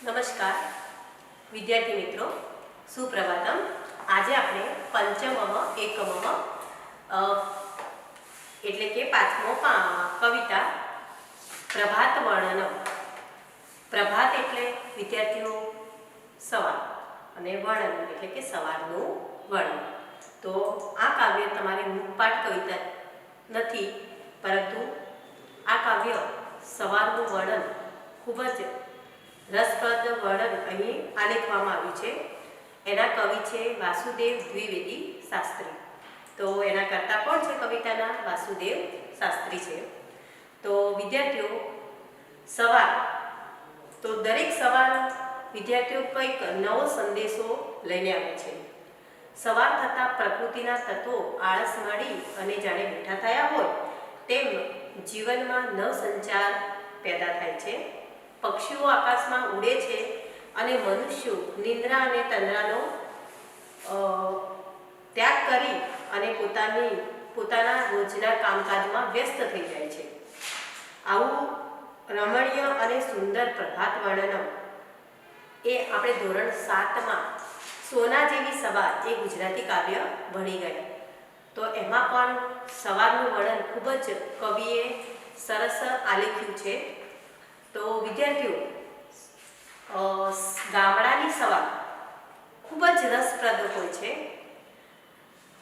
નમસ્કાર વિદ્યાર્થી મિત્રો, સુપ્રભાતમ. આજે આપણે પંચમમ એકમમ એટલે કે પાંચમો કવિતા પ્રભાત વર્ણન. પ્રભાત એટલે વિદ્યાર્થીઓ સવાર અને વર્ણન એટલે કે સવારનું વર્ણન. તો આ કાવ્ય તમારે મુખપાઠ કવિતા નથી, પરંતુ આ કાવ્ય સવારનું વર્ણન ખૂબ જ રસપ્રદ વર્ણન અહીં આલેખવામાં આવ્યું છે. એના કવિ છે વાસુદેવ દ્વિવેદી શાસ્ત્રી. તો એના કરતા કોણ છે કવિતાના? વાસુદેવ શાસ્ત્રી છે. તો વિદ્યાર્થીઓ, સવાર, તો દરેક સવાર વિદ્યાર્થીઓ કંઈક નવો સંદેશો લઈને આવે છે. સવાર થતાં પ્રકૃતિના તત્વો આળસ માડી અને જાણે બેઠા થયા હોય તેમ જીવનમાં નવસંચાર પેદા થાય છે. પક્ષીઓ આકાશમાં ઉડે છે અને મનુષ્યો નિંદ્રા અને તંદ્રાનો ત્યાગ કરી અને પોતાના રોજના કામકાજમાં વ્યસ્ત થઈ જાય છે. આવું રમણીય અને સુંદર પ્રભાત વર્ણન એ આપણે ધોરણ 7માં સોના જેવી સવાર એ ગુજરાતી કાવ્ય ભણી ગયા. તો એમાં પણ સવારનું વર્ણન ખૂબ જ કવિએ સરસ આલેખ્યું છે. તો વિદ્યાર્થીઓ, ગામડાની સવાર ખૂબ જ રસપ્રદ હોય છે.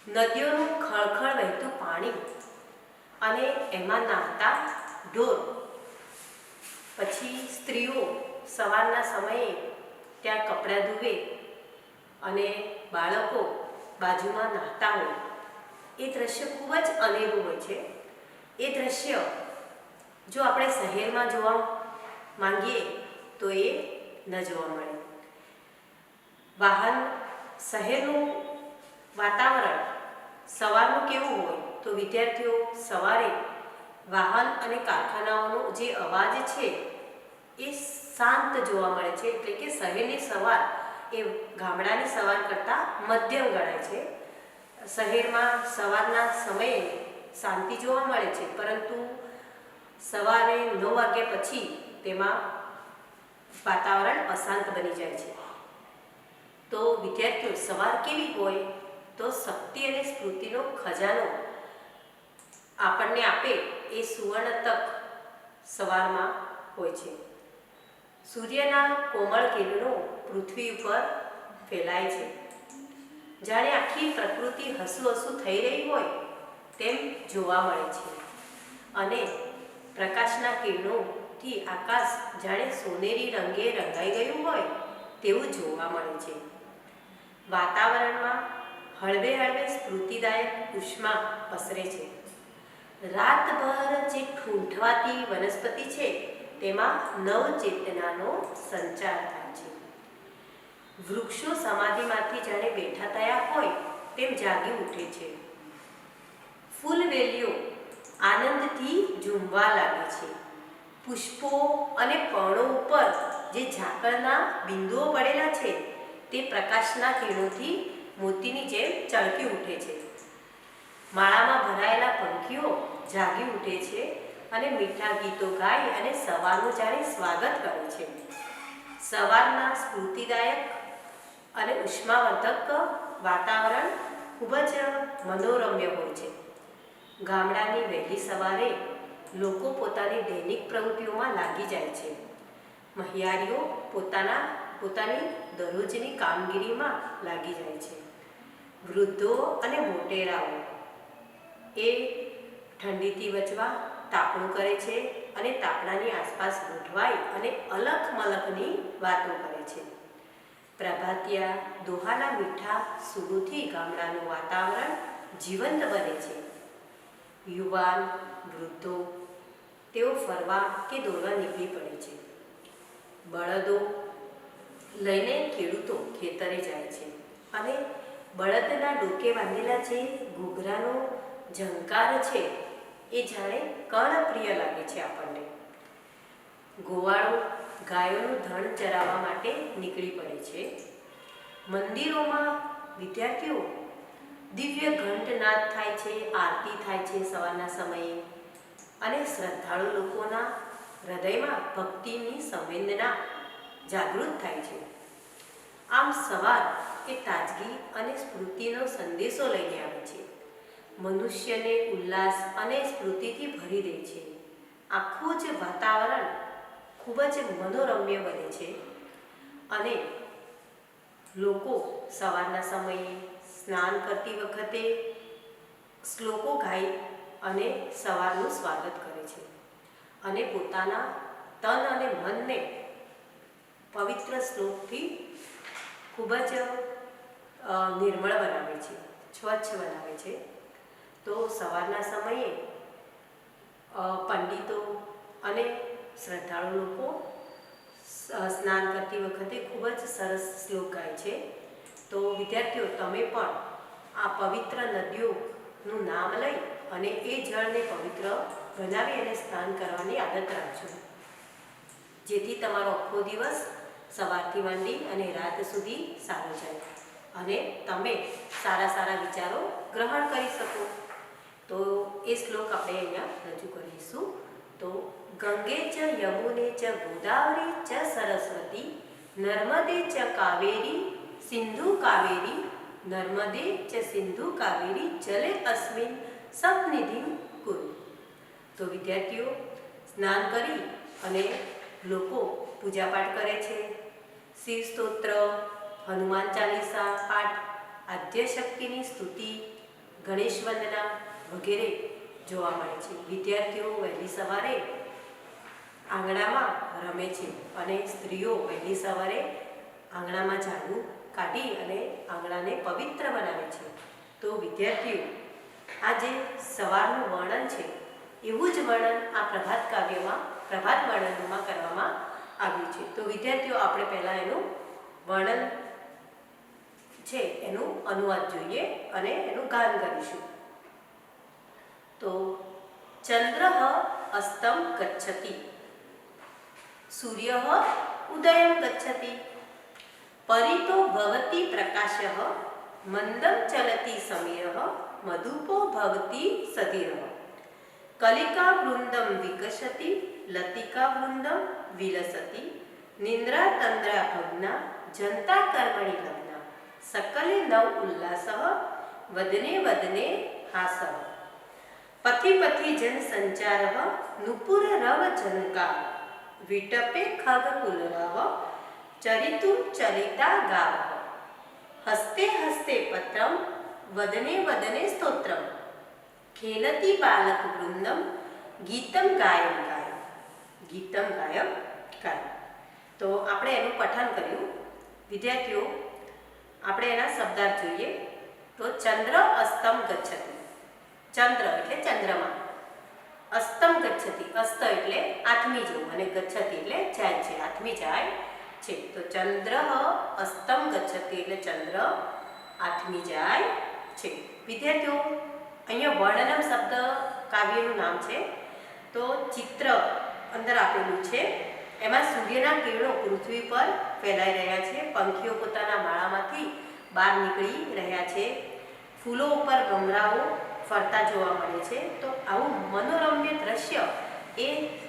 નદીઓનું ખળખળ વહેતું પાણી અને એમાં નાહતા ઢોર, પછી સ્ત્રીઓ સવારના સમયે ત્યાં કપડાં ધુવે અને બાળકો બાજુમાં નાહતા હોય, એ દ્રશ્ય ખૂબ જ અનેરું હોય છે. એ દ્રશ્ય જો આપણે શહેરમાં જોવા માંગીએ તો એ ન જોવા મળે. શહેરનું વાતાવરણ સવારનું કેવું હોય તો વિદ્યાર્થીઓ, સવારે વાહન અને કારખાનાઓનો જે અવાજ છે એ શાંત જોવા મળે છે. એટલે કે શહેરની સવાર એ ગામડાની સવાર કરતાં મધ્યમ ગણાય છે. શહેરમાં સવારના સમયે શાંતિ જોવા મળે છે, પરંતુ સવારે 9 વાગ્યા પછી તેમાં વાતાવરણ અશાંત બની જાય છે. તો વિદ્યાર્થીઓ, સવાર કેવી હોય તો શક્તિ અને સ્ફૂર્તિનો ખજાનો આપણને આપે એ સુવર્ણ તક સવારમાં હોય છે. સૂર્યના કોમળ કિરણો પૃથ્વી ઉપર ફેલાય છે. જાણે આખી પ્રકૃતિ હસુહસુ થઈ રહી હોય તેમ જોવા મળે છે અને પ્રકાશના કિરણોથી આકાશ જાણે સોનેરી રંગે રંગાઈ ગયું હોય તેવું જોવા મળે છે. વાતાવરણમાં હળવે હળવે સ્ફૂર્તિદાયક ઉષ્મા પસરે છે. રાતભર જે ઠૂંઠવાતી વનસ્પતિ છે તેમાં નવચેતનાનો સંચાર થાય છે. વૃક્ષો સમાધિમાંથી જાણે બેઠા થયા હોય તેમ જાગી ઉઠે છે. ફૂલવેલીઓ આનંદથી ઝૂમવા લાગે છે. પુષ્પો અને પર્ણો ઉપર જે ઝાકળના બિંદુઓ પડેલા છે તે પ્રકાશના કિરણોથી મોતીની જેમ ચળકી ઉઠે છે. માળામાં ભરાયેલા પંખીઓ જાગી ઉઠે છે અને મીઠા ગીતો ગાય અને સવારનું જાણે સ્વાગત કરે છે. સવારના સ્ફૂર્તિદાયક અને ઉષ્માવર્ધક વાતાવરણ ખૂબ જ મનોરમ્ય હોય છે. ગામડાની વહેલી સવારે લોકો પોતાની દૈનિક પ્રવૃત્તિઓમાં લાગી જાય છે. મહિયારીઓ પોતાની દરરોજની કામગીરીમાં લાગી જાય છે. વૃદ્ધો અને મોટેરાઓ એ ઠંડીથી બચવા તાપણું કરે છે અને તાપણાની આસપાસ ગોઠવાઈ અને અલખ મલખની વાતો કરે છે. પ્રભાતિયા દોહાના મીઠા સુરોથી ગામડાનું વાતાવરણ જીવંત બને છે. યુવાન, વૃદ્ધો તેઓ ફરવા કે દોડવા નીકળી પડે છે. બળદો લઈને ખેડૂતો ખેતરે જાય છે અને બળદના ડોકે બાંધેલા જે ઘૂઘરાનો ઝંકાર છે એ જાણે કર્ણપ્રિય લાગે છે આપણને. ગોવાળો ગાયોનું ધણ ચરાવવા માટે નીકળી પડે છે. મંદિરોમાં વિદ્યાર્થીઓ દિવ્ય ઘંટનાદ થાય છે, આરતી થાય છે સવારના સમયે અને શ્રદ્ધાળુ લોકોના હૃદયમાં ભક્તિની સંવેદના જાગૃત થાય છે. આમ સવાર એ તાજગી અને સ્ફૂર્તિનો સંદેશો લઈને આવે છે. મનુષ્યને ઉલ્લાસ અને સ્ફૂર્તિથી ભરી દે છે. આખું જ વાતાવરણ ખૂબ જ મનોરમ્ય બને છે અને લોકો સવારના સમયે સ્નાન કરતી વખતે શ્લોકો ગાઈ અને સવારનું સ્વાગત કરે છે અને પોતાના તન અને મનને પવિત્ર શ્લોકથી ખૂબ જ નિર્મળ બનાવે છે, સ્વચ્છ બનાવે છે. તો સવારના સમયે પંડિતો અને શ્રદ્ધાળુ લોકો સ્નાન કરતી વખતે ખૂબ જ સરસ શ્લોક ગાય છે. તો વિદ્યાર્થીઓ, તમે પણ આ પવિત્ર નદીઓનું નામ લઈ અને એ જળને પવિત્ર બનાવી અને સ્નાન કરવાની આદત રાખજો, જેથી તમારો આખો દિવસ સવારથી માંડી અને રાત સુધી સારો જાય અને તમે સારા સારા વિચારો ગ્રહણ કરી શકો. તો એ શ્લોક આપણે અહીંયા રજૂ કરીશું. તો ગંગે ચ યમુને ચ ગોદાવરી ચ સરસ્વતી નર્મદે ચ કાવેરી સિંધુ કાવેરી નર્મદે ચ સિંધુ કાવેરી જલે અસ્મિન સપનિધિ કુરુ. તો વિદ્યાર્થીઓ, સ્નાન કરી અને લોકો પૂજાપાઠ કરે છે. શિવ સ્તોત્ર, હનુમાન ચાલીસા પાઠ, આદ્યશક્તિની સ્તુતિ, ગણેશ વંદના વગેરે જોવા મળે છે. વિદ્યાર્થીઓ વહેલી સવારે આંગણામાં રમે છે અને સ્ત્રીઓ વહેલી સવારે આંગણામાં ઝાડુ કાઢી અને આંગણાને પવિત્ર બનાવે છે. તો વિદ્યાર્થીઓ, આ જે સવારનું વર્ણન છે એવું જ વર્ણન આ પ્રભાત કાવ્યમાં, પ્રભાત વર્ણનમાં કરવામાં આવ્યું છે. તો વિદ્યાર્થીઓ, આપણે પહેલાં એનું વર્ણન છે એનું અનુવાદ જોઈએ અને એનું ગાન કરીશું. તો ચંદ્ર અસ્તમ ગચ્છતિ, સૂર્ય ઉદયમ ગચ્છતિ, પરિતો ભવતિ પ્રકાશઃ, મંદમ ચલતિ સમીરઃ, મધુપો ભવતિ સધીરઃ, કલિકા વૃંદમ વિકસતિ, લતિકા વૃંદમ વિલસતિ, નિંદ્રા તંદ્રા ભગ્ના, જનતા કર્મણિ લગ્ના, સકલે નવ ઉલ્લાસઃ, વદને વદને હાસઃ, પથિ પથિ જન સંચારઃ, નુપુર રવ જનકાર, વિટપે ખગ કુલરવ, ચરિતુ ચલિતા ગાવઃ, હસ્તે હસ્તે પત્રમ, વદને વદને સ્તોત્રમ, ખેલતી બાલક વૃંદમ, ગીતમ ગાયમ ગાય, ગીતમ ગાયમ ગાય. તો આપણે એનું પઠન કર્યું. વિદ્યાર્થીઓ, આપણે એના શબ્દાર્થ જોઈએ. તો ચંદ્ર અસ્તમ ગચ્છતિ, ચંદ્ર એટલે ચંદ્રમા, અસ્તમ ગચ્છતિ, અસ્ત એટલે આથમી જવું અને ગચ્છતિ એટલે જાય છે, આથમી જાય છે. તો ચંદ્ર અસ્તમ ગચ્છતિ એટલે ચંદ્ર આથમી જાય છે. વિદ્યાર્થીઓ, અહીંયા વર્ણનમ શબ્દ કાવ્યનું નામ છે. તો ચિત્ર અંદર આપેલું છે. એમાં સૂર્યના કિરણો પૃથ્વી પર ફેલાઈ રહ્યા છે. પંખીઓ પોતાના માળામાંથી બહાર નીકળી રહ્યા છે. ફૂલો ઉપર ભમરાઓ ફરતા જોવા મળે છે. તો આવું મનોરમ્ય દ્રશ્ય એ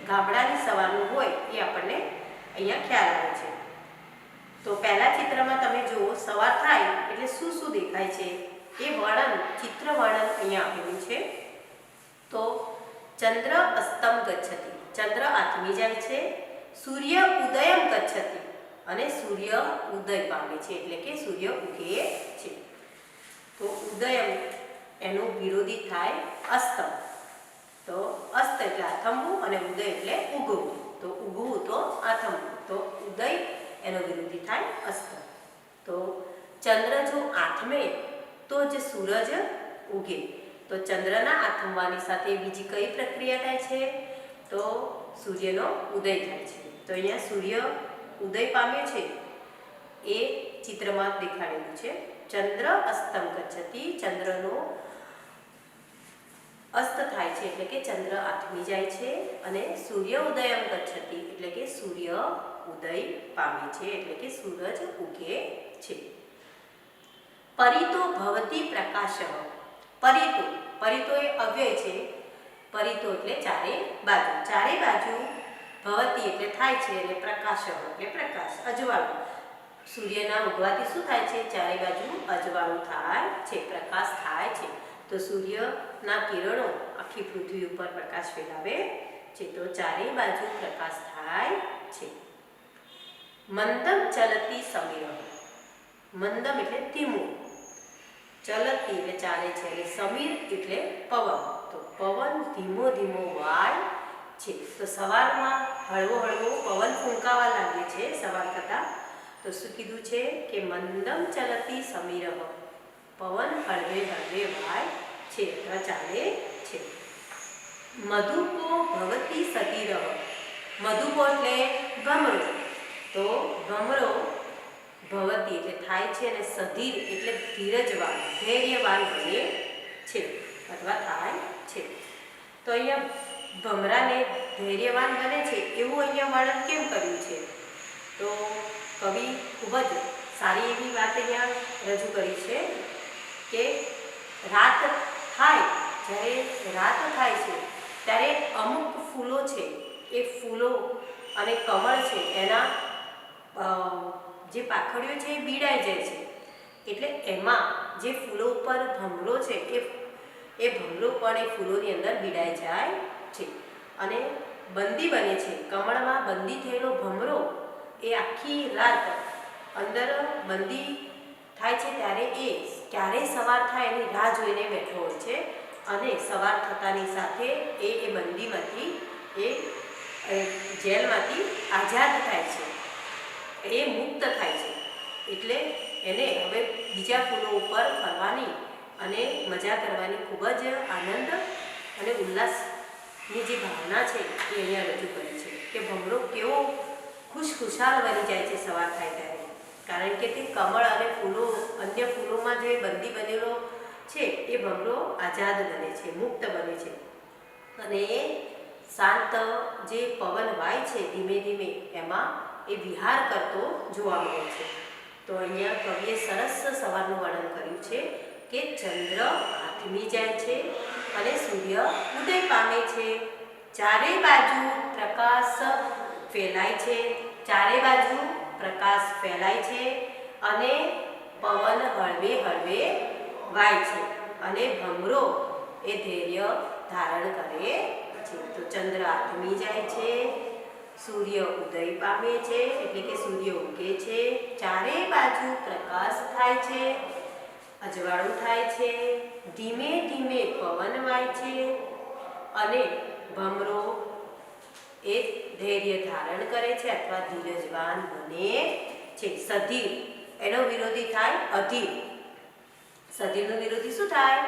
ગામડાની સવારનું હોય એ આપણને અહીંયા ખ્યાલ આવે છે. તો પહેલા ચિત્રમાં તમે જુઓ, સવાર થાય એટલે શું શું દેખાય છે એ વર્ણન, ચિત્ર વર્ણન અહીંયા આપેલું છે. તો ચંદ્ર અસ્તમ ગચ્છતિ, ચંદ્ર આથમી જાય છે. સૂર્ય ઉદયમ ગચ્છતિ, અને સૂર્ય ઉદય પામે છે એટલે કે સૂર્ય ઉગે છે. તો ઉદયમ એનું વિરોધી થાય અસ્તમ. તો અસ્ત એટલે આથમવું અને ઉદય એટલે ઉગવું. તો ઉગવું તો આથમવું, તો ઉદય એનો વિરોધી થાય અસ્ત. તો ચંદ્ર જો આથમે તો જ સૂરજ ઉગે. તો ચંદ્રના આથમવાની સાથે બીજી કઈ પ્રક્રિયા થાય છે? તો સૂર્યનો ઉદય થાય છે. તો અહીંયા સૂર્ય ઉદય પામ્યો છે એ ચિત્રમાં દેખાડેલું છે. ચંદ્ર અસ્તમ ગચ્છતિ, ચંદ્રનો અસ્ત થાય છે એટલે કે ચંદ્ર આથમી જાય છે. અને સૂર્ય ઉદયમ ગચ્છતિ એટલે કે સૂર્ય ઉદય પામે છે એટલે કે સૂરજ ઉગે છે. પરિતો ભવતી પ્રકાશઃ, પરિતો, પરિતો એ અવ્યય છે. પરિતો એટલે ચારે બાજુ, ચારે બાજુ ભવતી એટલે થાય છે અને પ્રકાશ એટલે પ્રકાશ, અજવાળું. સૂર્યના ઉગવાથી શું થાય છે? ચારે બાજુ અજવાળું થાય છે, પ્રકાશ થાય છે. તો સૂર્યના કિરણો આખી પૃથ્વી ઉપર પ્રકાશ ફેલાવે છે, તો ચારે બાજુ પ્રકાશ થાય છે. મંદમ ચલતી સમીર. મંદમ એટલે ધીમું, ચલતી એટલે ચાલે છે, અને સમીર એટલે પવન. તો પવન ધીમો ધીમો વાય છે. તો સવારમાં હળવો હળવો પવન ફૂંકાવા લાગે છે સવાર થતાં. તો શું કીધું છે કે મંદમ ચલતી સમીર, પવન હળવે હળવે વાય છે અથવા ચાલે છે. મધુપો ભવતી સતીર. મધુપો એટલે ભમરો. તો ભમરો ભવતી એટલે થાય છે, અને સધીર એટલે ધીરજવાન, ધૈર્યવાન બને છે અથવા થાય છે. તો અહીંયા ભમરાને ધૈર્યવાન બને છે એવું અહીંયા વર્ણન કેમ કર્યું છે? તો કવિ ખૂબ જ સારી એવી વાત અહીંયા રજૂ કરી છે કે રાત થાય, જ્યારે રાત થાય છે ત્યારે અમુક ફૂલો છે, એ ફૂલો અને કમળ છે એના જે પાંખડીઓ છે એ બીડાઈ જાય છે. એટલે એમાં જે ફૂલો ઉપર ભમરો છે એ ભમરો પણ એ ફૂલોની અંદર બીડાઈ જાય છે અને બંદી બને છે. કમળમાં બંદી થયેલો ભમરો એ આખી રાત અંદર બંદી થાય છે, ત્યારે એ ક્યારે સવાર થાય એની રાહ જોઈને બેઠો હોય છે, અને સવાર થતાની સાથે એ બંદીમાંથી, એ જેલમાંથી આઝાદ થાય છે, એ મુક્ત થાય છે. એટલે એને હવે બીજા ફૂલો ઉપર ફરવાની અને મજા કરવાની ખૂબ જ આનંદ અને ઉલ્લાસની જે ભાવના છે એ અહીંયા રજૂ કરી છે કે ભમરો કેવો ખુશખુશાલ બની જાય છે સવાર થાય ત્યારે, કારણ કે તે કમળ અને ફૂલો, અન્ય ફૂલોમાં જે બંદી બનેલો છે એ ભમરો આઝાદ બને છે, મુક્ત બને છે, અને એ શાંત જે પવન વાય છે ધીમે ધીમે એમાં એ વિહાર કરતો જોવા મળે છે. તો અહીંયા કવિએ સરસ સવારનું વર્ણન કર્યું છે કે ચંદ્ર આથમી જાય છે અને સૂર્ય ઉદય પામે છે. ચારે બાજુ પ્રકાશ ફેલાય છે, ચારે બાજુ પ્રકાશ ફેલાય છે, અને પવન હળવે હળવે વાય છે, અને ભમરો એ ધૈર્ય ધારણ કરે છે. તો ચંદ્ર આથમી જાય છે, સૂર્ય ઉદય પામે છે એટલે કે સૂર્ય ઉગે છે, ચારે બાજુ પ્રકાશ થાય છે, અજવાળું થાય છે, ધીમે ધીમે પવન વાય છે, અને ભમરો એ ધૈર્ય ધારણ કરે છે અથવા ધીરજવાન બને છે. સધીર એનો વિરોધી થાય અધીર. સધીરનો વિરોધી શું થાય?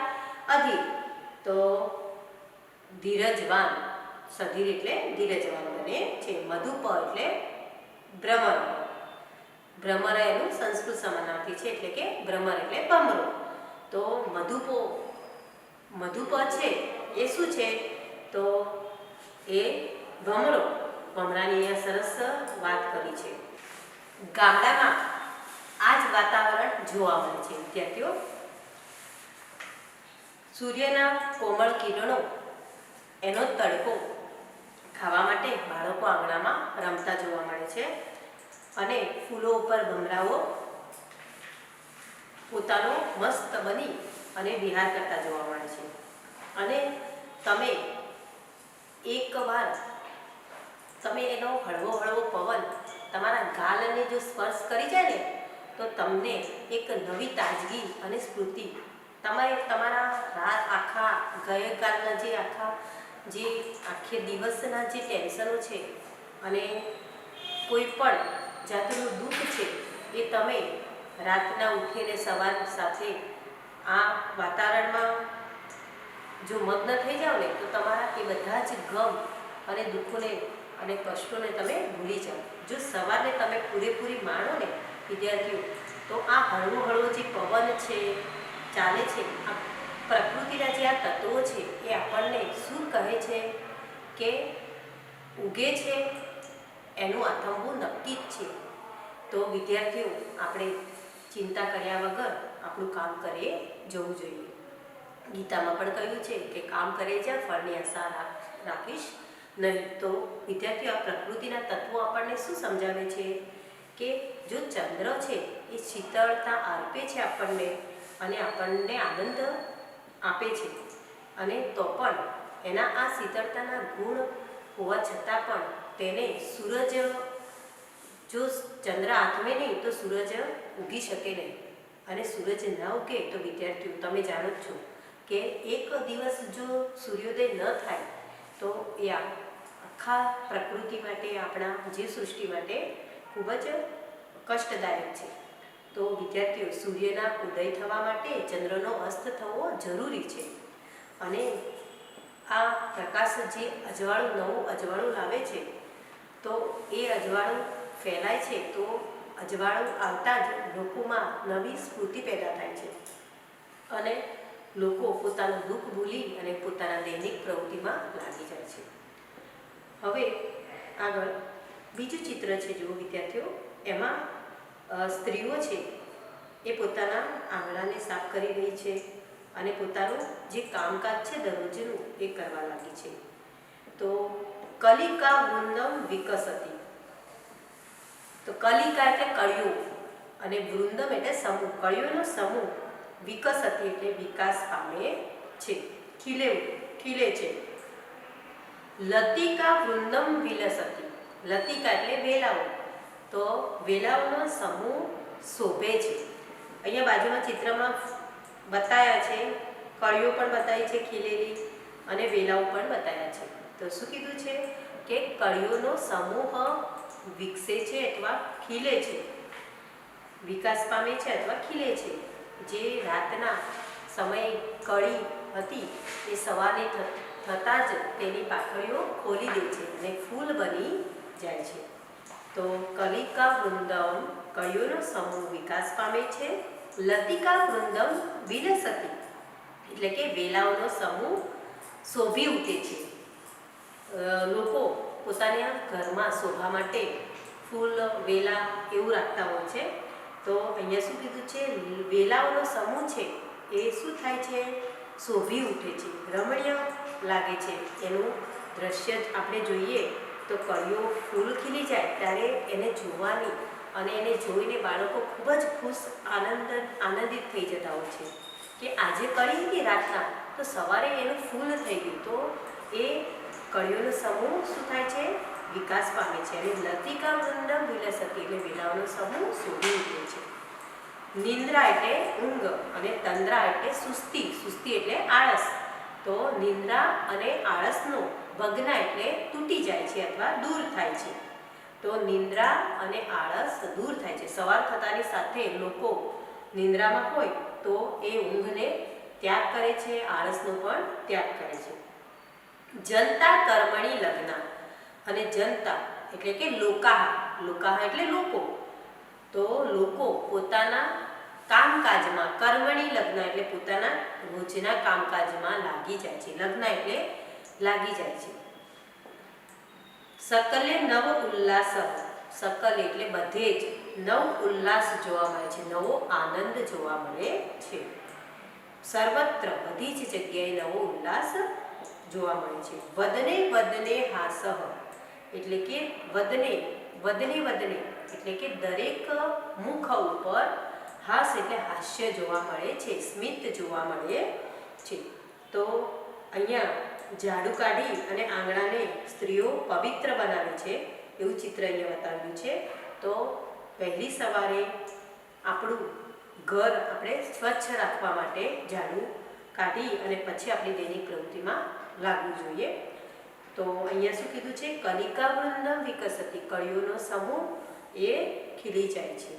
અધીર. તો ધીરજવાન, સધીર એટલે ધીરજવાન બને છે. મધુપ એટલે ભ્રમર. ભ્રમર એનું સંસ્કૃત સમાનાર્થી છે, એટલે કે ભ્રમર એટલે ભમરો. તો મધુપ છે એ શું છે? તો એ ભમરો. ભમરાની અહીંયા સરસ વાત કરી છે. ગામડામાં આ જ વાતાવરણ જોવા મળે છે વિદ્યાર્થીઓ. સૂર્યના કોમળ કિરણો, એનો તડકો ખાવા માટે બાળકો આંગણામાં રમતા જોવા મળે છે, અને ફૂલો ઉપર ભમરાઓ પોતાનો મસ્ત બની અને વિહાર કરતા જોવા મળે છે. અને તમે એકવાર એનો હળવો હળવો પવન તમારા ગાલને જો સ્પર્શ કરી જાય ને, તો તમને એક નવી તાજગી અને સ્ફૂર્તિ, તમારા આખા ગઈકાલના જે આખે દિવસના જે ટેન્શનો છે અને કોઈ પણ જાતનું દુઃખ છે, એ તમે રાતના ઉઠીને સવાર સાથે આ વાતાવરણમાં જો મગ્ન થઈ જાઓ ને, તો તમારા એ બધા જ ગમ અને દુઃખોને અને કષ્ટોને તમે ભૂલી જાઓ. જો સવારને તમે પૂરેપૂરી માણો ને વિદ્યાર્થીઓ, તો આ હળવું હળવું જે પવન છે ચાલે છે, આ પ્રકૃતિના જે આ તત્વો છે એ આપણને શું કહે છે કે ઉગે છે, એનું આથમવું નક્કી જ છે. તો વિદ્યાર્થીઓ, આપણે ચિંતા કર્યા વગર આપણું કામ કરીએ જવું જોઈએ. ગીતામાં પણ કહ્યું છે કે કામ કરે જા ફળની આશા રાખીશ નહીં. તો વિદ્યાર્થીઓ, આ પ્રકૃતિના તત્વો આપણને શું સમજાવે છે કે જો ચંદ્ર છે એ શીતળતા આપે છે આપણને અને આપણને આનંદ આપે છે, અને તો પણ એના આ શીતળતાના ગુણ હોવા છતાં પણ તેને સૂરજ, જો ચંદ્ર આથમે નહીં તો સૂરજ ઉગી શકે નહીં, અને સૂરજ ન ઉગે તો વિદ્યાર્થીઓ તમે જાણો જ છો કે એક દિવસ જો સૂર્યોદય ન થાય તો એ આખા પ્રકૃતિ માટે, આપણા જીવસૃષ્ટિ માટે ખૂબ જ કષ્ટદાયક છે. તો વિદ્યાર્થીઓ, સૂર્યના ઉદય થવા માટે ચંદ્રનો અસ્ત થવો જરૂરી છે, અને આ પ્રકાશ જે અજવાળું, નવું અજવાળું લાવે છે, તો એ અજવાળું ફેલાય છે, તો અજવાળું આવતા જ લોકોમાં નવી સ્ફૂર્તિ પેદા થાય છે, અને લોકો પોતાનું દુઃખ ભૂલી અને પોતાના દૈનિક પ્રવૃત્તિમાં લાગી જાય છે. હવે આગળ બીજું ચિત્ર છે, જુઓ વિદ્યાર્થીઓ. એમાં સ્ત્રીઓ છે એ પોતાના આંગણાને સાફ કરી રહી છે અને પોતાનું જે કામકાજ છે દરરોજનું એ કરવા લાગી છે. તો કલિકા વૃંદમ વિકસતી. તો કલિકા એટલે કળિયો, અને વૃંદમ એટલે સમૂહ, કળિયોનો સમૂહ. વિકસતી એટલે વિકાસ પામે છે, ખીલે છે. લતિકા વૃંદમ વિલસતી. લતિકા એટલે વેલાઓ, તો વેલાઓનો સમૂહ શોભે છે. અહીંયા બાજુમાં ચિત્રમાં બતાવ્યા છે, કળીઓ પણ બતાવી છે ખીલેલી, અને વેલાઓ પણ બતાવ્યા છે. તો શું કીધું છે કે કળીઓનો સમૂહ વિકસે છે અથવા ખીલે છે, વિકાસ પામે છે અથવા ખીલે છે. જે રાતના સમયે કળી હતી એ સવારે થતાં જ તેની પાકળીઓ ખોલી દે છે અને ફૂલ બની જાય છે. તો કલિકા વૃંદમ, કળીઓનો સમૂહ વિકાસ પામે છે. લતિકા વૃંદમ વિલસતી એટલે કે વેલાઓનો સમૂહ શોભી ઉઠે છે. લોકો પોતાના ઘરમાં શોભા માટે ફૂલ, વેલા એવું રાખતા હોય છે. તો અહીંયા શું કીધું છે, વેલાઓનો સમૂહ છે એ શું થાય છે, શોભી ઉઠે છે, રમણીય લાગે છે. એનું દ્રશ્ય જ આપણે જોઈએ તો કળીઓ ફૂલ ખીલી જાય ત્યારે એને જોવાની, અને એને જોઈને બાળકો ખૂબ જ ખુશ, આનંદિત થઈ જતા હોય છે કે આજે કળી હતી રાતના, તો સવારે એનું ફૂલ થઈ ગયું. તો એ કળીઓનો સમૂહ શું થાય છે, વિકાસ પામે છે. અને લતિકા વૃંદમ વિલસતી એટલે વેલાઓનો સમૂહ શોભી ઉઠે છે. નિંદ્રા એટલે ઊંઘ, અને તંદ્રા એટલે સુસ્તી, સુસ્તી એટલે આળસ. તો નિંદ્રા અને આળસનો ભગ્ન એટલે તૂટી જાય છે અથવા દૂર થાય છે. તો નિંદ્રા અને આળસ દૂર થાય છે. સવાર થતાની સાથે લોકો નિંદ્રામાં હોય તો એ ઊંઘને ત્યાગ કરે છે, આળસનો પણ ત્યાગ કરે છે. જનતા કર્મણી લગ્ન, અને જનતા એટલે કે લોકાહ, લોકાહ એટલે લોકો. તો લોકો પોતાના કામકાજમાં, કર્મણી લગ્ન એટલે પોતાના રોજના કામકાજમાં લાગી જાય છે. લગ્ન એટલે લાગી જાય છે. સકલે નવ ઉલ્લાસ, સકલ એટલે બધે જ, નવ ઉલ્લાસ જોવા મળે છે, નવો આનંદ જોવા મળે છે. સર્વત્ર બધી જ જગ્યાએ નવો ઉલ્લાસ જોવા મળે છે. વદને વદને હાસઃ એટલે કે વદને વદને એટલે કે દરેક મુખ ઉપર હાસ એટલે હાસ્ય જોવા મળે છે, સ્મિત જોવા મળે છે. તો અહીંયા ઝાડુ કાઢી અને આંગણાને સ્ત્રીઓ પવિત્ર બનાવે છે એવું ચિત્ર અહીંયા બતાવ્યું છે. તો પહેલી સવારે આપણું ઘર આપણે સ્વચ્છ રાખવા માટે ઝાડુ કાઢી અને પછી આપણી દૈનિક પ્રવૃત્તિમાં લાગવું જોઈએ. તો અહીંયા શું કીધું છે, કલિકા વૃંદમ વિકસતી, કળીઓનો સમૂહ એ ખીલી જાય છે.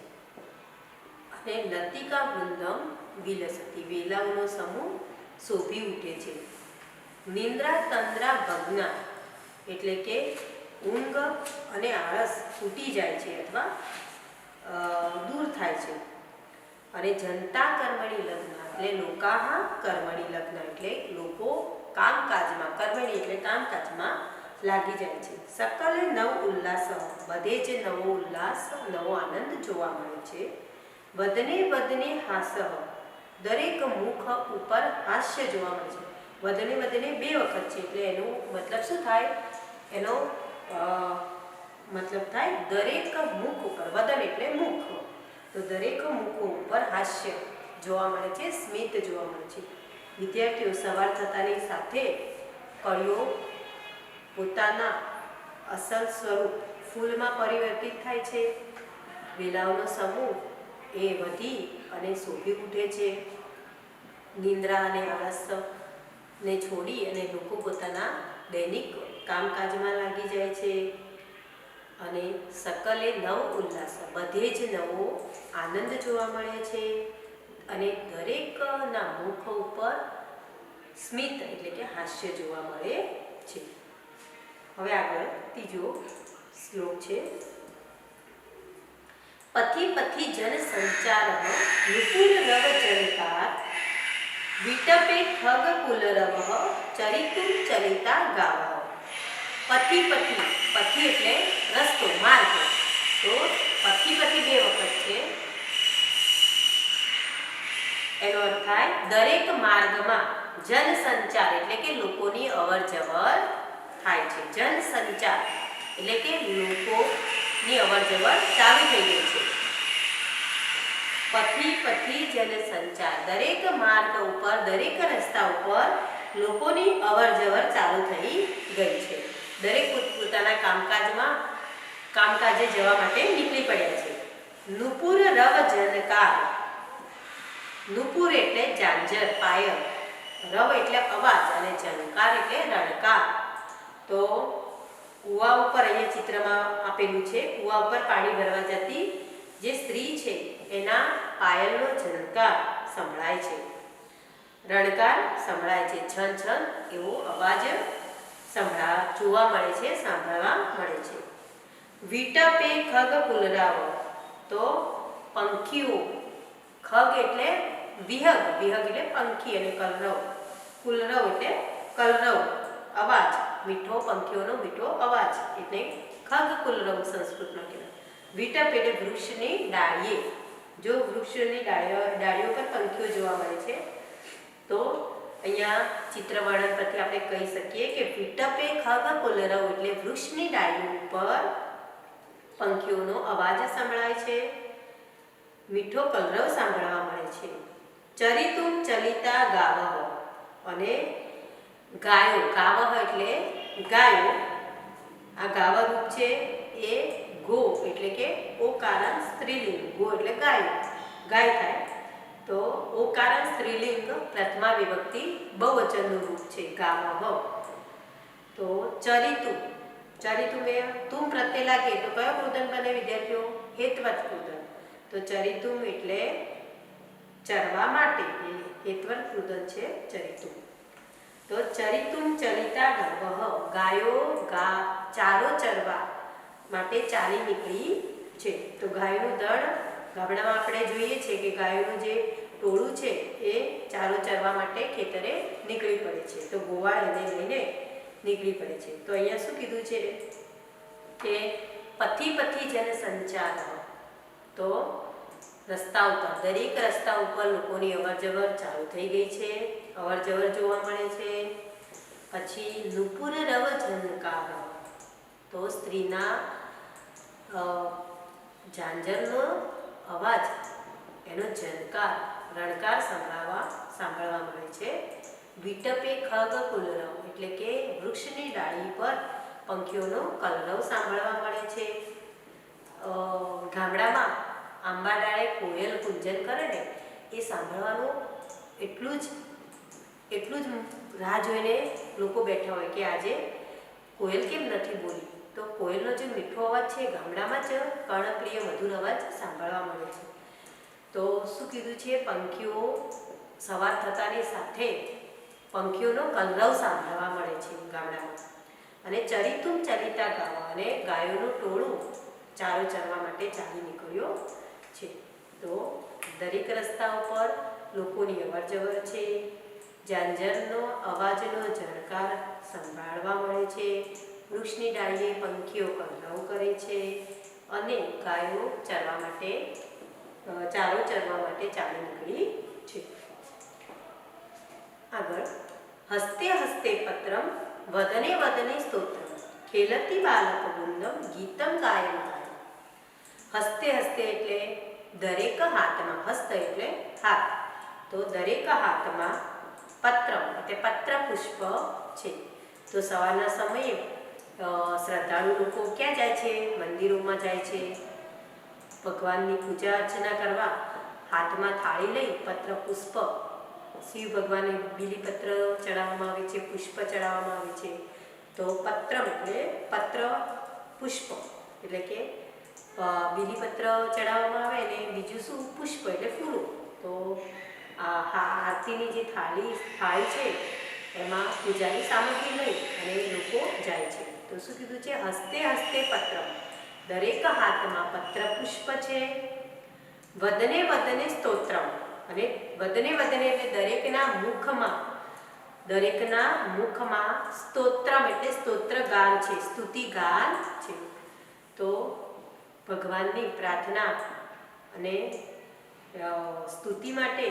અને લતિકા વૃંદમ વિલસતી, વેલાઓનો સમૂહ શોભી ઉઠે છે. નિંદ્રા તંદ્રા ભગ્ના એટલે કે ઊંઘ અને આળસ તૂટી જાય છે અથવા દૂર થાય છે. અને જનતા કર્મણી લગ્ન એટલે લોકાહ કર્મણી લગ્ન એટલે લોકો કામકાજમાં, કર્મણી એટલે કામકાજમાં લાગી જાય છે. સકલ નવ ઉલ્લાસ, બધે જ નવો ઉલ્લાસ, નવો આનંદ જોવા મળે છે. વદને વદને હાસઃ, દરેક મુખ ઉપર હાસ્ય જોવા મળે છે. વદને વદને બે વખત છે એટલે એનો મતલબ શું થાય એનો મતલબ થાય દરેક મુખ ઉપર, વદન એટલે મુખ, તો દરેક મુખો ઉપર હાસ્ય જોવા મળે છે, સ્મિત જોવા મળે છે. વિદ્યાર્થીઓ સવાર થતાની સાથે કળીઓ પોતાના અસલ સ્વરૂપ ફૂલમાં પરિવર્તિત થાય છે. વેલાઓનો સમૂહ એ વધી અને શોભી ઉઠે છે. નિંદ્રા અને આળસને છોડી અને લોકો પોતાના દૈનિક કામકાજમાં લાગી જાય છે. અને સકલે નવ ઉલ્લાસ, બધે જ નવો આનંદ જોવા મળે છે. અને દરેકના મુખ ઉપર સ્મિત એટલે કે હાસ્ય જોવા મળે છે. હવે આગળ ત્રીજો શ્લોક છે. પથી પથી જન સંચાર નુપુર રવ જનકાર વિટપે ખગ કુલરવ ચરિતુમ ચલિતા ગાવ. પથી પથી, પથી એટલે રસ્તો, માર્ગ. તો પથી પથી બે વખત છે. એનો અર્થ થાય દરેક માર્ગમાં જન સંચાર એટલે કે લોકોની અવર જવર થાય છે. જન સંચાર એટલે કે લોકોની અવર જવર ચાલુ થઈ ગઈ છે. પથી પથી જન સંચાર, દરેક માર્ગ ઉપર, દરેક રસ્તા ઉપર લોકોની અવર જવર ચાલુ થઈ ગઈ છે. દરેક પોતાના કામકાજે જવા માટે નીકળી પડ્યા છે. નુપુર રવ જનકાર, નુપુર એટલે ઝાંઝર, પાયલ, રવ એટલે અવાજ અને ઝંકાર એટલે રણકાર. તો કૂવા ઉપર અહીંયા ચિત્રમાં આપેલું છે, કૂવા ઉપર પાણી ભરવા જતી જે સ્ત્રી છે એના પાયલનો ઝંકાર સંભળાય છે, રણકાર સંભળાય છે. છન છન એવો અવાજ જોવા મળે છે, સાંભળવા મળે છે. વિટપે ખગ કુલરાવ, તો પંખીઓ, ખગ એટલે વિહગ, વિહગ એટલે પંખી, અને કલરવ, કુલરવ એટલે કલરવ, અવાજ, મીઠો, પંખીઓનો મીઠો અવાજ એટલે ખગ કુલરવ સંસ્કૃતમાં કહેવાય. વિટપ એટલે વૃક્ષની ડાળીએ, જો વૃક્ષની ડાળીઓ પર પંખીઓ જોવા મળે છે, તો અહીંયા ચિત્ર વર્ણન પરથી આપણે કહી શકીએ કે વિટપે ખગ કુલરવ એટલે વૃક્ષની ડાળીઓ ઉપર પંખીઓનો અવાજ સંભળાય છે, મીઠો કલરવ સાંભળવા મળે છે. ચરિતુમ ચલિતા ગાવહ, અને ગાયો, ગાવહ એટલે ગાયો, આ ગાવ રૂપ છે એ ગો એટલે કે ઓકારાંત સ્ત્રીલિંગ, ગો એટલે ગાય, ગાય થાય. તો ઓકારાંત સ્ત્રીલિંગ પ્રથમા વિભક્તિ બહુવચનનું રૂપ છે ગાવહ. તો ચરિતુમ, ચરિતુમ એ તુમ પ્રત્યે લાગે તો કયો કૃદંત બને વિદ્યાર્થીઓ? હેત્વત કૃદંત. તો ચરિતુમ એટલે ચરવા માટે, હેત્વત કૃદંત છે ચરિતુમ. તો ચરિતુમ ચલિતા ગાવહ, ગાયો ચારો ચરવા માટે ચાલી નીકળી છે. તો ગાયોનું દળ ગામડામાં આપણે જોઈએ છે કે ગાયોનું જે ટોળું છે એ ચારો ચરવા માટે ખેતરે નીકળી પડે છે. તો ગોવાળ એને લઈને નીકળી પડે છે. તો અહીંયા શું કીધું છે કે પથી પથી જન સંચાર, તો રસ્તા ઉપર, દરેક રસ્તા ઉપર લોકોની અવર જવર ચાલુ થઈ ગઈ છે, અવર જવર જોવા મળે છે. પછી નુપુર રવ ઝનકાર, તો સ્ત્રીના ઝાંઝરનો અવાજ, એનો ઝનકાર, રણકાર સાંભળવા મળે છે. વિટપે ખગ કુલરવ એટલે કે વૃક્ષની ડાળી પર પંખીઓનો કલરવ સાંભળવા મળે છે. ગામડામાં આંબા ડાળે કોયલ કુંજન કરે ને, એ સાંભળવાનું એટલું જ રાહ જોઈને લોકો બેઠા હોય કે આજે કોયલ કેમ નથી બોલી. તો કોયલનો જે મીઠો અવાજ છે ગામડામાં જ કર્ણપ્રિય મધુર અવાજ સાંભળવા મળે છે. તો શું કીધું છે? પંખીઓ સવાર થતાની સાથે પંખીઓનો કલરવ સાંભળવા મળે છે ગામડામાં. અને ચરિતુમ ચલિતા ગાવ, અને ગાયોનું ટોળું ચારો ચરવા માટે ચાલી નીકળ્યો છે. તો દરેક રસ્તા ઉપર લોકોની અવર જવર છે, ઝાંઝરનો અવાજનો ઝણકાર સંભાળવા મળે છે, વૃક્ષની ડાળીએ પંખીઓ કલરવ કરે છે, અને ગાયો ચારો ચરવા માટે ચાલી નીકળી છે. આગળ હસ્તે હસ્તે પત્રમ વદને વદને સ્તોત્રમ, ખેલતી બાલક વૃંદમ ગીતમ ગાયન. હસ્તે હસ્તે એટલે દરેક હાથમાં, હસ્ત એટલે હાથ, તો દરેક હાથમાં પત્રમ એટલે પત્ર પુષ્પ છે. તો સવારના સમયે શ્રદ્ધાળુ લોકો ક્યાં જાય છે? મંદિરોમાં જાય છે ભગવાનની પૂજા અર્ચના કરવા. હાથમાં થાળી લઈ પત્ર પુષ્પ, શિવ ભગવાનને બીલીપત્ર ચડાવવામાં આવે છે, પુષ્પ ચડાવવામાં આવે છે. તો પત્રમ એટલે પત્ર પુષ્પ એટલે કે બીલીપત્ર ચડાવવામાં આવે અને બીજું શું? પુષ્પ એટલે ફૂલો. તો આ આરતીની જે થાળી છે એમાં પૂજાની સામગ્રી લઈ અને લોકો જાય છે. તો શું કીધું છે? હસ્તે હસ્તે પત્ર, દરેક હાથમાં પત્ર પુષ્પ છે. વદને વદને સ્તોત્રમ, અને વદને વદને એટલે દરેકના મુખમાં સ્તોત્રમ એટલે સ્તોત્ર ગાન છે, સ્તુતિ ગાન છે. તો ભગવાનની પ્રાર્થના અને સ્તુતિ માટે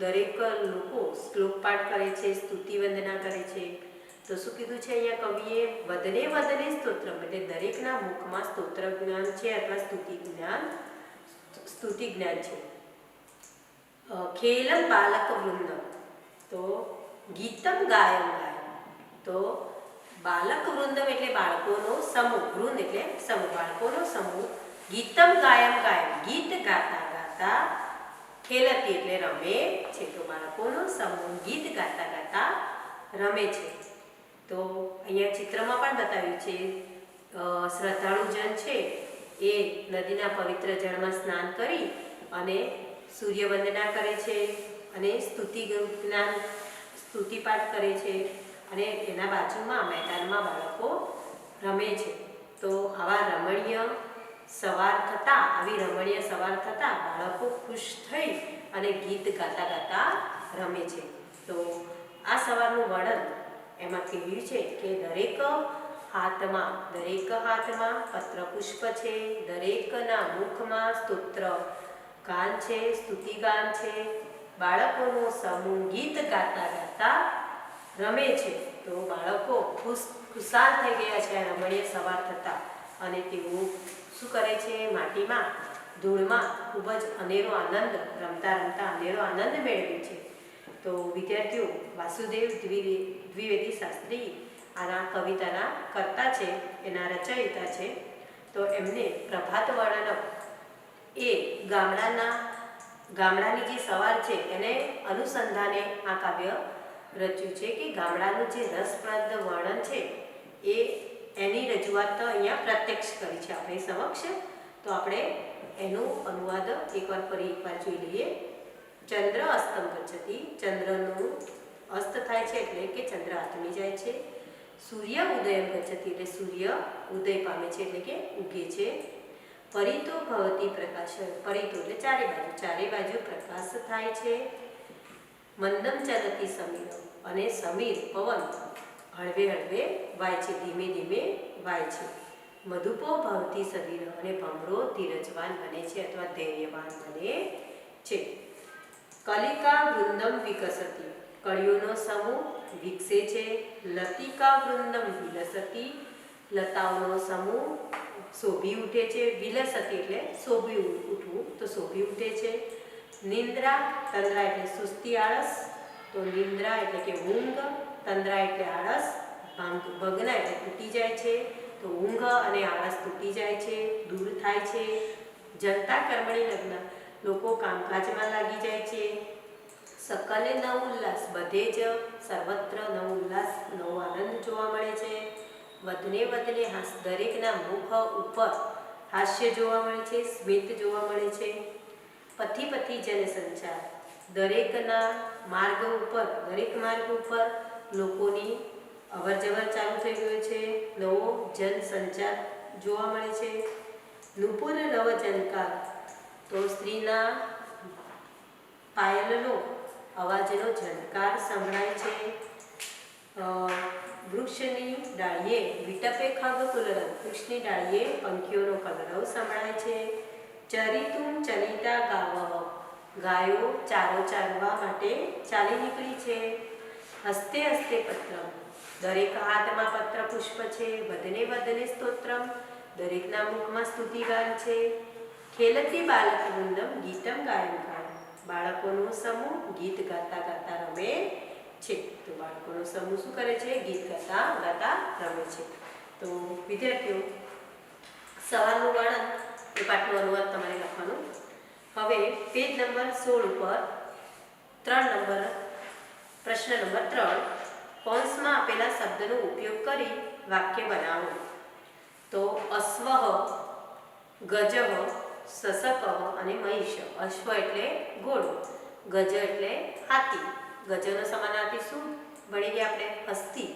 દરેક લોકો શ્લોક પાઠ કરે છે, સ્તુતિ વંદના કરે છે. તો શું કીધું છે અહીંયા કવિએ? વદને વદને સ્તોત્રમ એટલે દરેકના મુખમાં સ્તોત્ર જ્ઞાન છે અથવા સ્તુતિ જ્ઞાન છે. ખેલમ બાલક વૃંદમ, તો ગીતમ ગાયન ગાય. તો બાલક વૃંદમ એટલે બાળકોનો સમૂહ, વૃંદ એટલે સમૂહ, બાળકોનો સમૂહ. ગીતમ ગાયમ ગાય, ગીત ગાતા ગાતા. ખેલતી એટલે રમે છે, તો બાળકોનો સમૂહ ગીત ગાતા ગાતા રમે છે. તો અહીંયા ચિત્રમાં પણ બતાવ્યું છે શ્રદ્ધાળુજન છે એ નદીના પવિત્ર જળમાં સ્નાન કરી અને સૂર્ય વંદના કરે છે અને સ્તુતિ પાઠ કરે છે અને એના બાજુમાં મેદાનમાં બાળકો રમે છે. તો આવી રમણીય સવાર થતાં બાળકો ખુશ થઈ અને ગીત ગાતા ગાતા રમે છે. તો આ સવારનું વર્ણન એમાં કહેવું છે કે દરેક હાથમાં પત્ર પુષ્પ છે, દરેકના મુખમાં સ્તોત્ર ગાન છે, સ્તુતિ ગાન છે. બાળકોનો સમૂહ ગીત ગાતા ગાતા રમે છે. તો બાળકો ખુશાલ થઈ ગયા છે રમણીય સવાર થતા, અને તેઓ શું કરે છે? માટીમાં, ધૂળમાં ખૂબ જ રમતા અનેરો આનંદ મેળવે છે. તો વિદ્યાર્થીઓ, વાસુદેવ દ્વિવેદી શાસ્ત્રી આના કવિતાના કર્તા છે, એના રચયિતા છે. તો એમને પ્રભાત વર્ણન એ ગામડાની જે સવાર છે એને અનુસંધાને આ કાવ્ય રચ્યું છે કે ગામડાનું જે રસપ્રદ વર્ણન છે એની રજૂઆત તો અહીંયા પ્રત્યક્ષ કરી છે આપણી સમક્ષ. તો આપણે એનો અનુવાદ ફરી એકવાર જોઈ લઈએ. ચંદ્ર અસ્તમ ગચ્છતિ, ચંદ્રનું અસ્ત થાય છે એટલે કે ચંદ્ર આથમી જાય છે. સૂર્ય ઉદયમ ગચ્છતિ એટલે સૂર્ય ઉદય પામે છે એટલે કે ઉગે છે. પરિતો ભવતી પ્રકાશ, પરિતો એટલે ચારે બાજુ પ્રકાશ થાય છે. મંદમ ચલતી સમીર, અને સમીર પવન હળવે હળવે વાય છે, ધીમે ધીમે વાય છે. મધુપો ભવતી સવીર, અને ભમરો ધીરજવાન બને છે અથવા ધૈર્યવાન બને છે. કલિકા વૃંદમ વિકસતી, કળીઓનો સમૂહ વિકસે છે. લતિકા વૃંદમ વિલસતી, લતાઓનો સમૂહ શોભી ઉઠે છે. વિલસતી એટલે શોભી ઉઠવું, તો શોભી ઉઠે છે. નિંદ્રા, તંદ્રા એટલે સુસ્તી, આળસ. તો નિંદ્રા એટલે કે ઊંઘ, તંદ્રા એટલે આળસ, ભગ્ના એટલે તૂટી જાય છે. તો ઊંઘ અને આળસ તૂટી જાય છે, દૂર થાય છે. જનતા કર્મણી લગ્ન, લોકો કામકાજમાં લાગી જાય છે. સકલે નવ ઉલ્લાસ, બધે જ સર્વત્ર નવ ઉલ્લાસ, નવો આનંદ જોવા મળે છે. વધને હાસ, દરેકના મુખ ઉપર હાસ્ય જોવા મળે છે, સ્મિત જોવા મળે છે. પથી જનસંચાર, દરેક માર્ગ ઉપર લોકોની અવરજવર ચાલુ થઈ ગયો છે, નવો જનસંચાર જોવા મળે છે. નુપુર નવ જનકાર, તો સ્ત્રીના પાયલનો અવાજનો ઝણકાર સંભળાય છે. વૃક્ષની ડાળીએ વિટપે ખગ કુલરવ, વૃક્ષની ડાળીએ પંખીઓનો કલરવ સંભળાય છે. ચરિતુમ ચલિતા ગાવઃ, ગાયો ચારો ચારવા માટે ચાલી નીકળી છે. હસ્તે પત્રમ, દરેક હાથમાં પત્ર પુષ્પ છે, વદને વદને સ્તોત્રમ, દરેકના મુખમાં સ્તુતિગાન છે. ખેલતી બાલક વૃંદમ ગીતમ ગાયન ગાય, બાળકોનો સમૂહ ગીત ગાતા ગાતા રમે છે. તો બાળકોનો સમૂહ શું કરે છે? ગીત ગાતા ગાતા રમે છે. તો વિદ્યાર્થીઓ, સવારનું વર્ણન એ પાઠનું અનુવાદ તમારે લખવાનું. હવે પેજ નંબર 16 ઉપર 3 નંબર પ્રશ્ન નંબર 3 કૌંસમાં આપેલા શબ્દનો ઉપયોગ કરી વાક્ય બનાવો. તો અશ્વ, ગજઃ, સસક અને મહિષ. અશ્વ એટલે ઘોડો, ગજ એટલે હાથી. ગજનો સમાનાર્થી શું ભણી ગયા આપણે? હસ્તી.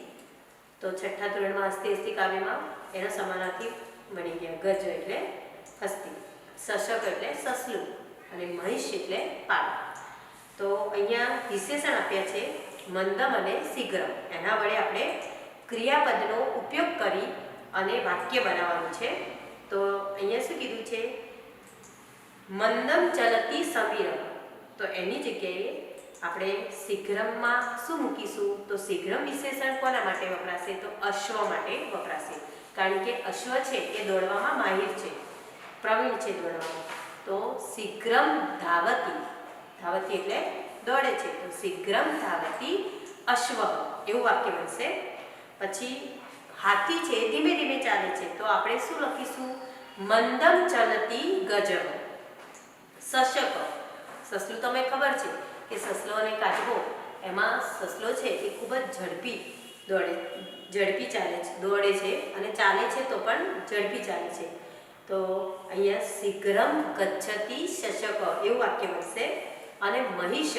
તો છઠ્ઠા ધોરણમાં હસ્તી હસ્તી કાવ્યમાં એનો સમાનાર્થી બની ગયા. ગજ એટલે હસ્તી, સશક એટલે સસલું અને મહિષ એટલે પાળ. તો અહીંયા વિશેષણ આપ્યા છે મંદમ અને શીઘ્રમ. એના વડે આપણે ક્રિયાપદનો ઉપયોગ કરી અને વાક્ય બનાવવાનું છે. તો અહીંયા શું કીધું છે? મંદમ ચલતી સમીર. તો એની જગ્યાએ આપણે શીઘ્રમમાં શું મૂકીશું? તો શીઘ્રમ વિશેષણ કોના માટે વપરાશે? તો અશ્વ માટે વપરાશે. કારણ કે અશ્વ છે એ દોડવામાં માહિર છે, પ્રવીણ છે દોડવામાં. તો શીઘ્રમ ધાવતી, ધાવતી એટલે દોડે છે, તો શીઘ્રમ ધાવતી અશ્વ એવું વાક્ય બનશે. પછી હાથી છે ધીમે ધીમે ચાલે છે, તો આપણે શું લખીશું? મંદમ ચલતી ગજ. સશક, સસલું તમને ખબર છે કે સસલો અને કાચબો, એમાં સસલો છે એ ખૂબ જ ઝડપી ચાલે છે, દોડે છે અને ચાલે છે તો પણ ઝડપી ચાલે છે. તો અહીંયા શીઘ્રમ ગચ્છતિ શશક એવું વાક્ય બનશે. અને મહિષ,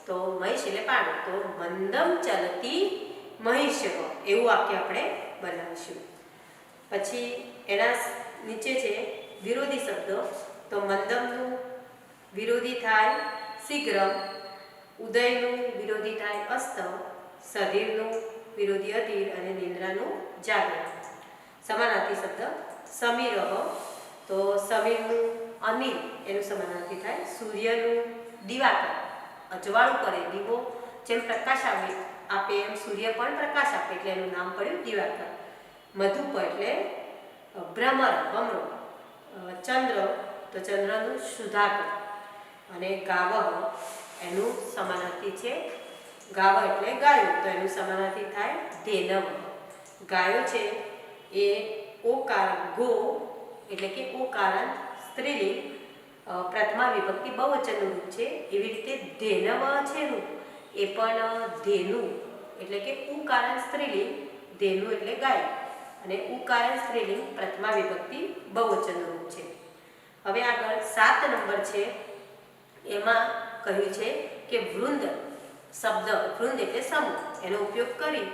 તો મહિષ એટલે પાડો, તો મંદમ ચલતી મહિષ એવું વાક્ય આપણે બનાવીશું. પછી એના નીચે છે વિરોધી શબ્દો. તો મંદમનું વિરોધી થાય શીઘ્રમ, ઉદયનું વિરોધી થાય અસ્ત, સધીરનું વિરોધી અધીર અને નિંદ્રાનું જાગરણ. સમાનાર્થી શબ્દ સમીર, તો સમીરનું અનિલ એનું સમાનાર્થી થાય સૂર્યનું દિવાકર, અજવાળું કરે. દીવો જેમ પ્રકાશ આપે એમ સૂર્ય પણ પ્રકાશ આપે એટલે એનું નામ પડ્યું દિવાકર. મધુપ એટલે ભ્રમર, ભમરો. ચંદ્ર, તો ચંદ્રનું સુધાકર. અને ગાવ એનું સમાનાર્થી છે ગાવ એટલે ગાયો, તો એનું સમાનાર્થી થાય ધેનવ. ગાયો છે એ ઓકાર, ગો એટલે કે ઓકારાંત સ્ત્રીલિંગ, પ્રથમા વિભક્તિ બહુવચનનું રૂપ છે. એવી રીતે ધેનવ છે રૂપ એ પણ ધેનુ એટલે કે ઉકારાંત સ્ત્રીલિંગ, ધેનુ એટલે ગાય અને ઉકારાંત સ્ત્રીલિંગ પ્રથમા વિભક્તિ બહુવચનનું રૂપ છે. હવે આગળ 7 નંબર છે, એમાં કહ્યું છે કે વૃંદ શબ્દ, વૃંદ એટલે સમૂહ, એનો ઉપયોગ કરી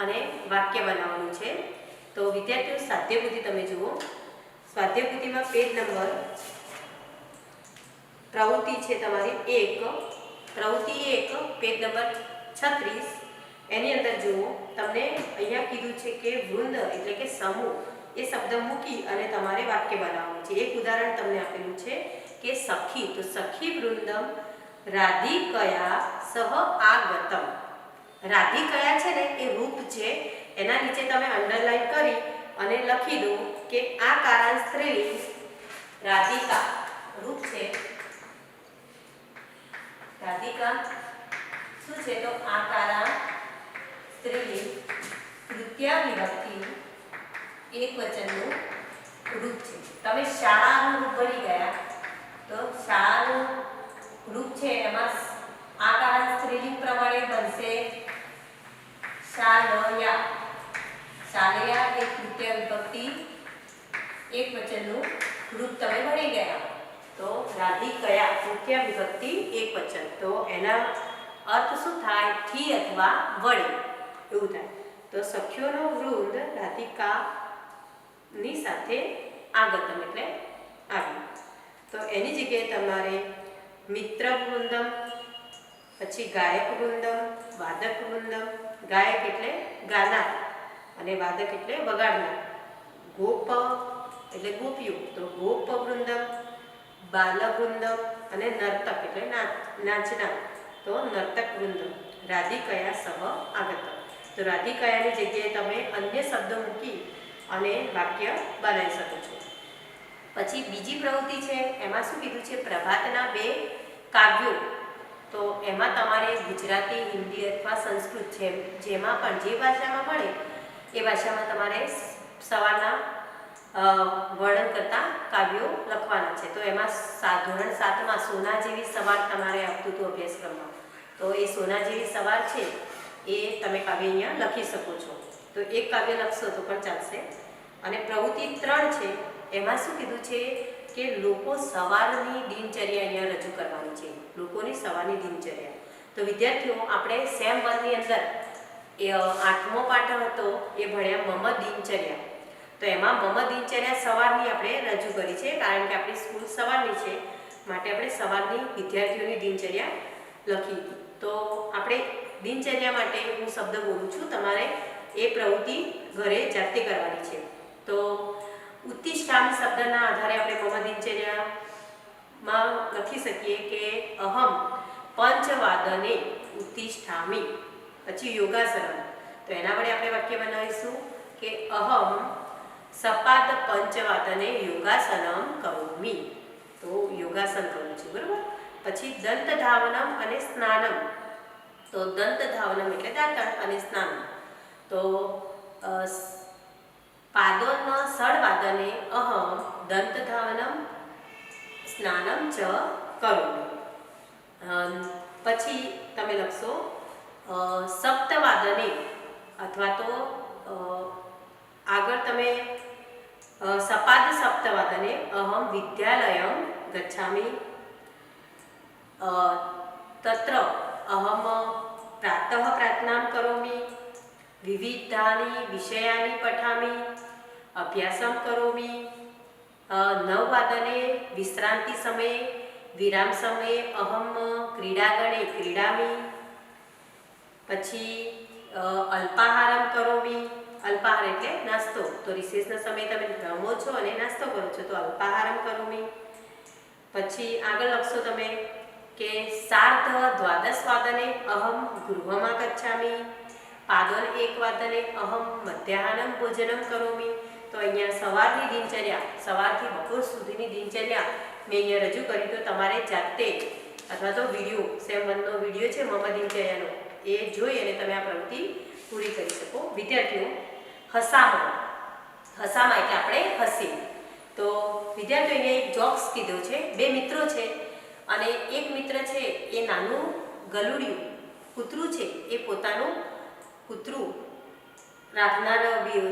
અને વાક્ય બનાવવાનું છે. તો વિદ્યાર્થીઓ સ્વાધ્યાયપોથી તમે જુઓ. સ્વાધ્યાયપોથીમાં પેજ નંબર પ્રવૃત્તિ છે તમારી 1, પ્રવૃત્તિ 1 પેજ નંબર 36. એની અંદર જુઓ, તમને અહીંયા કીધું છે કે વૃંદ એટલે કે સમૂહ એ શબ્દ મૂકી અને તમારે વાક્ય બનાવવાનું છે. એક ઉદાહરણ તમને આપેલું છે કે સખી, તો સખી વૃંદમ રાધિકયા સહ આગતમ. રાધિકયા છે ને એ રૂપ છે, એના નીચે તમે અંડરલાઈન કરી અને લખી દો કે આ કારણ સ્ત્રીલિંગ રાધિકા રૂપ છે. રાધિકા શું છે? તો આ કારણ સ્ત્રીલિંગ તૃતીયા વિભક્તિ એકવચનનું રૂપ છે. તમે શાળાનું રૂપ ભણી ગયા, તો શાળાનું રૂપ છે એમાં આ કારણ સ્ત્રીલિંગ પ્રમાણે બનશે શાલયા. શાલયા એ તૃતીય વિભક્તિ એકવચનનું રૂપ તમે ભણી ગયા. તો રાધિકયા તૃતીય વિભક્તિ એકવચન, તો એના અર્થ શું થાય? થી અથવા વડે એવું થાય. તો સખીઓનો વૃંદ રાધિકાની સાથે આગતમ એટલે આવ્યું. તો એની જગ્યાએ તમારે મિત્ર વૃંદમ, પછી ગાયક વૃંદમ, વાદક વૃંદમ. ગાયક એટલે ગાનાર અને વાદક એટલે વગાડનાર. ગોપ એટલે ગોપીઓ, તો ગોપ વૃંદમ, બાલ વૃંદમ અને નર્તક એટલે નાચનાર, તો નર્તક વૃંદમ. રાધિકયા સહ આગતમ. તો તો રાધિકાયાની જગ્યાએ તમે અન્ય શબ્દ મૂકી અને વાક્ય બનાવી શકો છો. પછી બીજી પ્રવૃત્તિ છે, એમાં શું કીધું છે, પ્રભાતના 2 કાવ્યો. તો એમાં તમારે ગુજરાતી, હિન્દી અથવા સંસ્કૃત છે જેમાં પણ જે ભાષામાં મળે એ ભાષામાં તમારે સવારના વર્ણન કરતા કાવ્યો લખવાના છે. તો એમાં ધોરણ 7માં સોના જેવી સવાર તમારે આવતું હતું અભ્યાસક્રમમાં. તો એ સોના જેવી સવાર છે એ તમે કાવ્ય અહીંયા લખી શકો છો. તો એક કાવ્ય લખશો તો પણ ચાલશે. અને પ્રવૃત્તિ 3 છે, એમાં શું કીધું છે કે લોકો સવારની દિનચર્યા અહીંયા રજૂ કરવાની છે. લોકોની સવારની દિનચર્યા. તો વિદ્યાર્થીઓ, આપણે સેમ 1 ની અંદર એ 8મો પાઠ હતો એ ભણ્યા મમ દિનચર્યા. તો એમાં મમ દિનચર્યા સવારની આપણે રજૂ કરી છે, કારણ કે આપણી સ્કૂલ સવારની છે માટે આપણે સવારની વિદ્યાર્થીઓની દિનચર્યા લખી હતી. તો આપણે દિનચર્યા માટે હું શબ્દ બોલું છું, તમારે એ પ્રવૃત્તિ ઘરે જાતે કરવાની છે. તો ઉત્તિષ્ઠામિ શબ્દના આધારે આપણે મમ દિનચર્યામાં લખી શકીએ કે અહમ પંચવાદને ઉત્તિષ્ઠામિ. પછી યોગાસન. તો એના વડે આપણે વાક્ય બનાવીશું કે અહમ સપાદ પંચવાદને યોગાસનમ કરોમિ. તો યોગાસન કરું છું, બરાબર. પછી દંત ધાવનમ અને સ્નાનમ. તો દંત ધાવનમ એટલે દાંતણ અને સ્નાન. તો પાદોન ષડવાદને અહમ દંત ધાવનમ સ્નાનમ ચ કરોમિ. પછી તમે લખશો સપ્તવાદને, અથવા તો આગળ તમે સપાદ સપ્તવાદને અહમ વિદ્યાલયમ ગચ્છામિ. તત્ર અહમ પ્રાતઃ પ્રાર્થનાં કરોમિ. વિવિધાની વિષયાની પઠામિ. અભ્યાસમ કરોમિ. 9 વાદને વિશ્રાંતિ સમયે વિરામ સમયે અહમ ક્રીડાગણે ક્રીડામિ. પછી અલ્પાહારમ કરોમિ. અલ્પાહાર એટલે નાસ્તો. તો રિસેસના સમયે તમે રમો છો અને નાસ્તો કરો છો, તો અલ્પાહારમ કરોમિ. પછી આગળ લખશો તમે કે સાર્ધ દ્વાદશ વાદને અહમ ગૃહમાં ગચ્છામિ. પાદોન 1 વાદને અહમ મધ્યાહનમ ભોજનમ કરોમિ. તો અહીંયા સવારની દિનચર્યા, સવારથી બપોર સુધીની દિનચર્યા મેં અહીંયા રજૂ કરી. તો તમારે જાતે અથવા તો વિડીયો, સેમ 1નો વિડીયો છે મમ દિનચર્યાનો, એ જોઈ અને તમે આ પ્રવૃત્તિ પૂરી કરી શકો. વિદ્યાર્થીઓ, હસામા. હસામા એટલે આપણે હસી. તો વિદ્યાર્થીઓ, અહીંયા એક જોક્સ કીધો છે. 2 મિત્રો છે અને એક મિત્ર છે એ નાનું ગલુડિયું કૂતરું છે, એ પોતાનું કૂતરું રાખનાર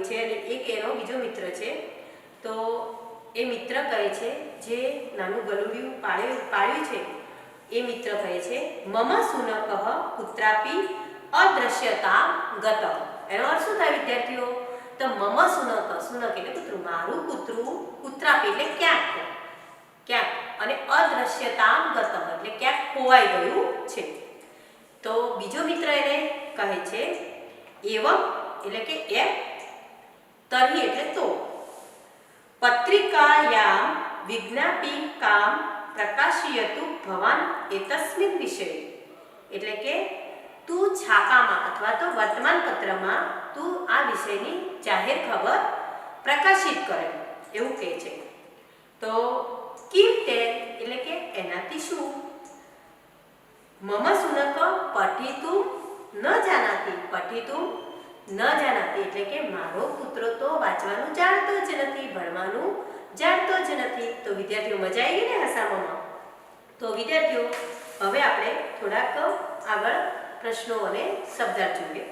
છે અને એક એનો બીજો મિત્ર છે. તો એ મિત્ર કહે છે, જે નાનું ગલુડિયું પાળ્યું છે એ મિત્ર કહે છે, મમ સુનકઃ કુત્રાપી અદ્રશ્યતા ગત. એનો અર્થ શું થાય વિદ્યાર્થીઓ? તો મમ સુનક, સુનક એટલે કૂતરું, મારું કૂતરું કુત્રાપી એટલે ક્યાંક અને અદ્રશ્યતા ગત એટલે ક્યાંક ખોવાઈ ગયું છે. તો બીજો મિત્ર એને કહે છે એવમ એટલે કે એમ, તર્હિ એટલે તો, પત્રિકાયામ વિજ્ઞાપિકામ પ્રકાશયતુ ભવાન એતસ્મિન વિષય. એટલે કે તું છાપામાં અથવા તો વર્તમાન પત્રમાં તું આ વિષયની જાહેર ખબર પ્રકાશિત કરે, એવું કહે છે. તો કિમ તે એટલે કે એનાથી શું? મમ સુનક પઠિતું ન જાનાતી. પઠિતું ન જાનાતી એટલે કે મારો પુત્ર તો વાંચવાનું જાણતો જ નથી, ભણવાનું જાણતો જ નથી. તો વિદ્યાર્થીઓ, મજા આવી ગઈ ને હસામમાં? તો વિદ્યાર્થીઓ, હવે આપણે થોડાક આગળ પ્રશ્નો અને શબ્દાર્થ જોઈએ.